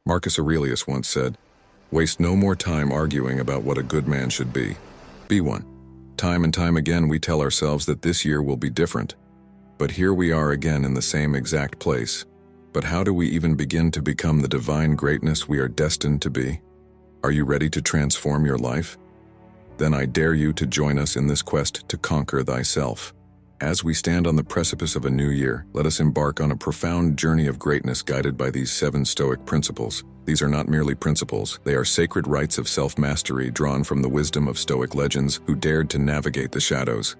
Marcus Aurelius once said, "Waste no more time arguing about what a good man should be. Be one." Time and time again we tell ourselves that this year will be different. But here we are again in the same exact place. But how do we even begin to become the divine greatness we are destined to be? Are you ready to transform your life? Then I dare you to join us in this quest to conquer thyself. As we stand on the precipice of a new year, let us embark on a profound journey of greatness guided by these 7 Stoic principles. These are not merely principles, they are sacred rites of self-mastery drawn from the wisdom of Stoic legends who dared to navigate the shadows.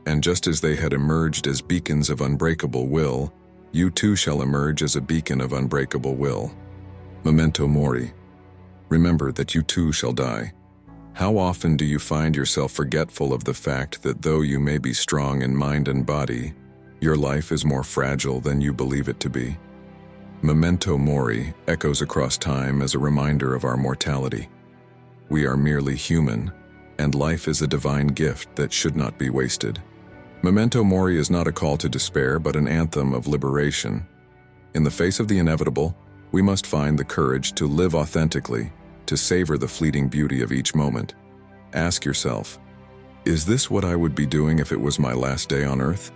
And just as they had emerged as beacons of unbreakable will, you too shall emerge as a beacon of unbreakable will. Memento mori. Remember that you too shall die. How often do you find yourself forgetful of the fact that though you may be strong in mind and body, your life is more fragile than you believe it to be? Memento mori echoes across time as a reminder of our mortality. We are merely human, and life is a divine gift that should not be wasted. Memento mori is not a call to despair, but an anthem of liberation. In the face of the inevitable, we must find the courage to live authentically, to savor the fleeting beauty of each moment. Ask yourself, is this what I would be doing if it was my last day on earth?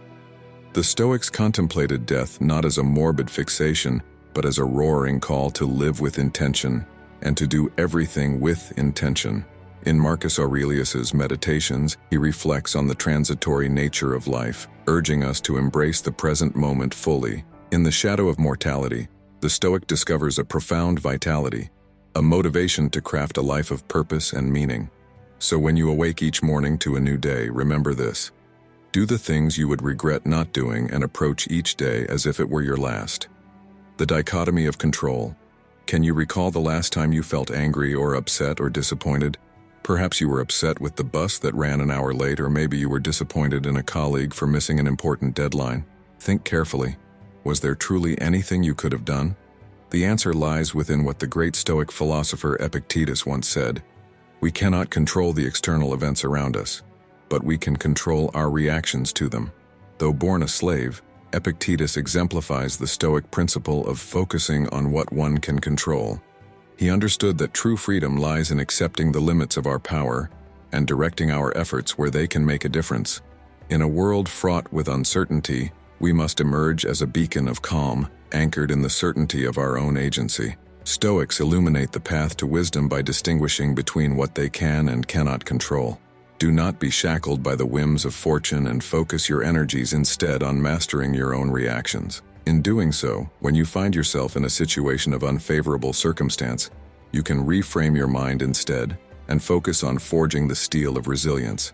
The Stoics contemplated death not as a morbid fixation, but as a roaring call to live with intention and to do everything with intention. In Marcus Aurelius's Meditations, he reflects on the transitory nature of life, urging us to embrace the present moment fully. In the shadow of mortality, the Stoic discovers a profound vitality, a motivation to craft a life of purpose and meaning. So when you awake each morning to a new day, remember this. Do the things you would regret not doing and approach each day as if it were your last. The dichotomy of control. Can you recall the last time you felt angry or upset or disappointed? Perhaps you were upset with the bus that ran an hour late, or maybe you were disappointed in a colleague for missing an important deadline. Think carefully. Was there truly anything you could have done? The answer lies within what the great Stoic philosopher Epictetus once said. We cannot control the external events around us, but we can control our reactions to them. Though born a slave, Epictetus exemplifies the Stoic principle of focusing on what one can control. He understood that true freedom lies in accepting the limits of our power and directing our efforts where they can make a difference. In a world fraught with uncertainty, we must emerge as a beacon of calm, anchored in the certainty of our own agency. Stoics illuminate the path to wisdom by distinguishing between what they can and cannot control. Do not be shackled by the whims of fortune and focus your energies instead on mastering your own reactions. In doing so, when you find yourself in a situation of unfavorable circumstance, you can reframe your mind instead and focus on forging the steel of resilience.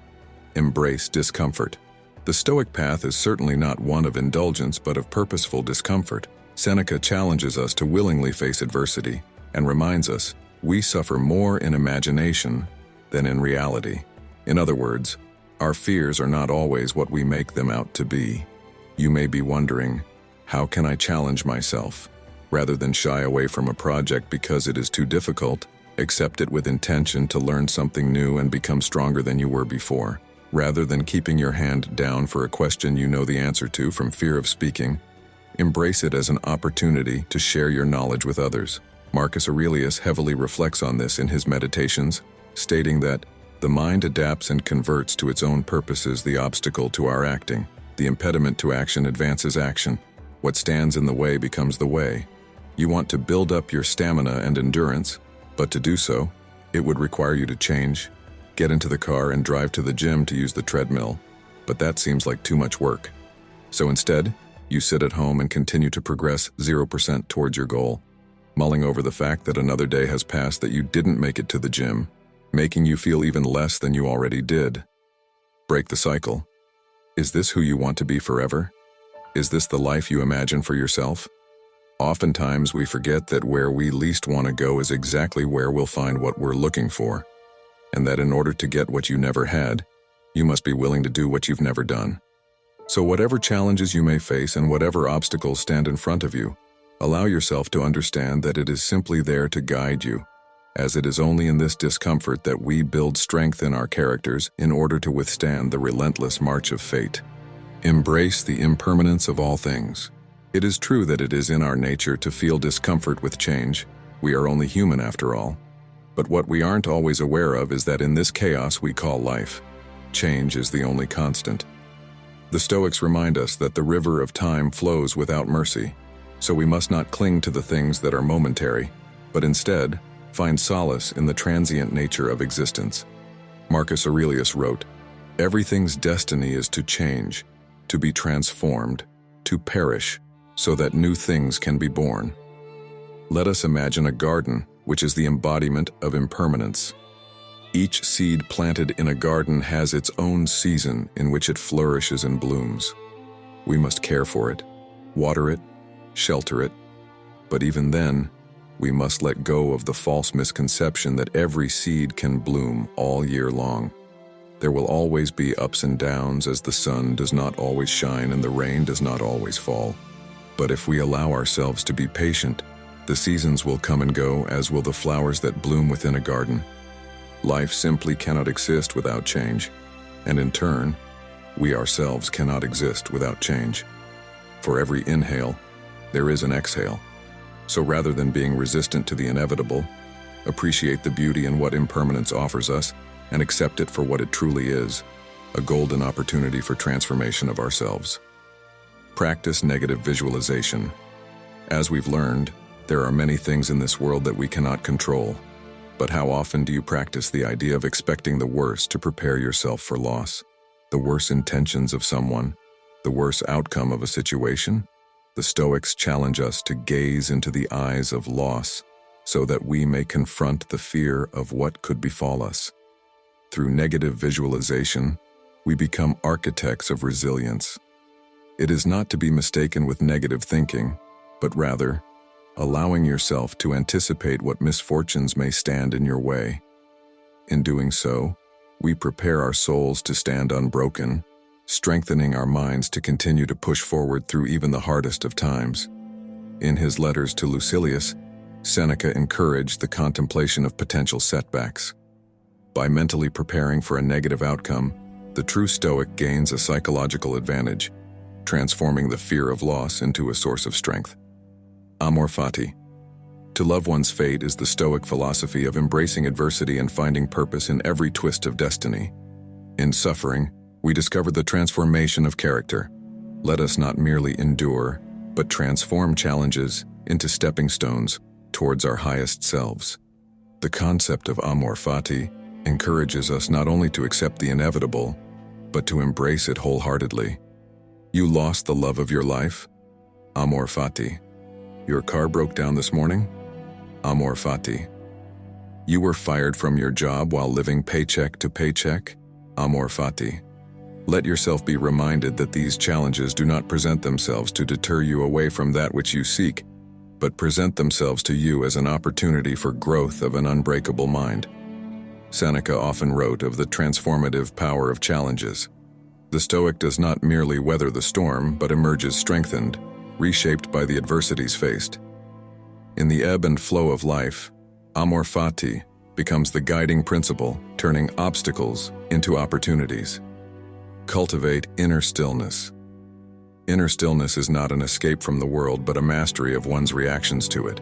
Embrace discomfort. The Stoic path is certainly not one of indulgence but of purposeful discomfort. Seneca challenges us to willingly face adversity and reminds us we suffer more in imagination than in reality. In other words, our fears are not always what we make them out to be. You may be wondering, how can I challenge myself? Rather than shy away from a project because it is too difficult, accept it with intention to learn something new and become stronger than you were before. Rather than keeping your hand down for a question you know the answer to from fear of speaking, embrace it as an opportunity to share your knowledge with others. Marcus Aurelius heavily reflects on this in his Meditations, stating that the mind adapts and converts to its own purposes the obstacle to our acting. The impediment to action advances action. What stands in the way becomes the way. You want to build up your stamina and endurance, but to do so, it would require you to change, get into the car and drive to the gym to use the treadmill, but that seems like too much work. So instead, you sit at home and continue to progress 0% towards your goal, mulling over the fact that another day has passed that you didn't make it to the gym, making you feel even less than you already did. Break the cycle. Is this who you want to be forever? Is this the life you imagine for yourself? Oftentimes we forget that where we least want to go is exactly where we'll find what we're looking for, and that in order to get what you never had, you must be willing to do what you've never done. So whatever challenges you may face and whatever obstacles stand in front of you, allow yourself to understand that it is simply there to guide you, as it is only in this discomfort that we build strength in our characters in order to withstand the relentless march of fate. Embrace the impermanence of all things. It is true that it is in our nature to feel discomfort with change, We are only human after all. But what we aren't always aware of is that in this chaos we call life, change is the only constant. The Stoics remind us that the river of time flows without mercy, so we must not cling to the things that are momentary, but instead find solace in the transient nature of existence. Marcus Aurelius wrote, "Everything's destiny is to change, to be transformed, to perish, so that new things can be born." Let us imagine a garden, which is the embodiment of impermanence. Each seed planted in a garden has its own season in which it flourishes and blooms. We must care for it, water it, shelter it, but even then, we must let go of the false misconception that every seed can bloom all year long. There will always be ups and downs, as the sun does not always shine and the rain does not always fall. But if we allow ourselves to be patient, the seasons will come and go, as will the flowers that bloom within a garden. Life simply cannot exist without change, and in turn, we ourselves cannot exist without change. For every inhale, there is an exhale. So rather than being resistant to the inevitable, appreciate the beauty in what impermanence offers us and accept it for what it truly is, a golden opportunity for transformation of ourselves. Practice negative visualization. As we've learned, there are many things in this world that we cannot control. But how often do you practice the idea of expecting the worst to prepare yourself for loss? The worst intentions of someone, the worst outcome of a situation? The Stoics challenge us to gaze into the eyes of loss so that we may confront the fear of what could befall us. Through negative visualization, we become architects of resilience. It is not to be mistaken with negative thinking, but rather, allowing yourself to anticipate what misfortunes may stand in your way. In doing so, we prepare our souls to stand unbroken, strengthening our minds to continue to push forward through even the hardest of times. In his letters to Lucilius, Seneca encouraged the contemplation of potential setbacks. By mentally preparing for a negative outcome, the true Stoic gains a psychological advantage, transforming the fear of loss into a source of strength. Amor fati. To love one's fate is the Stoic philosophy of embracing adversity and finding purpose in every twist of destiny. In suffering, we discover the transformation of character. Let us not merely endure, but transform challenges into stepping stones towards our highest selves. The concept of amor fati encourages us not only to accept the inevitable, but to embrace it wholeheartedly. You lost the love of your life? Amor fati. Your car broke down this morning? Amor fati. You were fired from your job while living paycheck to paycheck? Amor fati. Let yourself be reminded that these challenges do not present themselves to deter you away from that which you seek, but present themselves to you as an opportunity for growth of an unbreakable mind. Seneca often wrote of the transformative power of challenges. The Stoic does not merely weather the storm, but emerges strengthened, reshaped by the adversities faced. In the ebb and flow of life, amor fati becomes the guiding principle, turning obstacles into opportunities. Cultivate inner stillness. Inner stillness is not an escape from the world, but a mastery of one's reactions to it.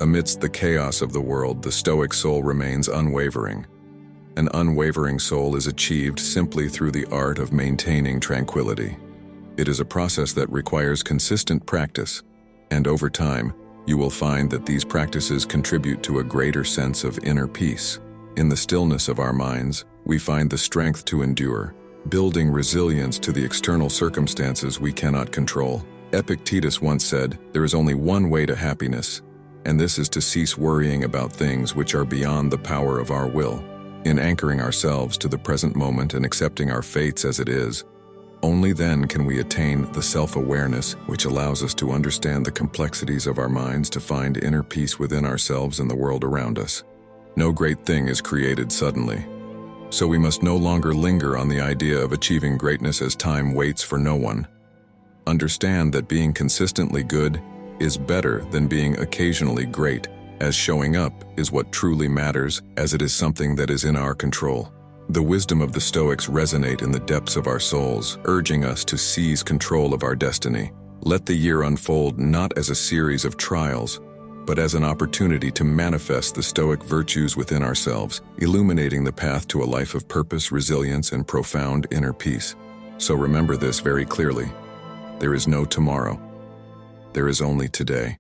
Amidst the chaos of the world, the Stoic soul remains unwavering. An unwavering soul is achieved simply through the art of maintaining tranquility. It is a process that requires consistent practice, and over time, you will find that these practices contribute to a greater sense of inner peace. In the stillness of our minds, we find the strength to endure, building resilience to the external circumstances we cannot control. Epictetus once said, "There is only one way to happiness, and this is to cease worrying about things which are beyond the power of our will." In anchoring ourselves to the present moment and accepting our fates as it is, only then can we attain the self-awareness which allows us to understand the complexities of our minds, to find inner peace within ourselves and the world around us. No great thing is created suddenly, so we must no longer linger on the idea of achieving greatness as time waits for no one. Understand that being consistently good is better than being occasionally great, as showing up is what truly matters, as it is something that is in our control. The wisdom of the Stoics resonate in the depths of our souls, urging us to seize control of our destiny. Let the year unfold not as a series of trials, but as an opportunity to manifest the Stoic virtues within ourselves, illuminating the path to a life of purpose, resilience, and profound inner peace. So remember this very clearly: there is no tomorrow. There is only today.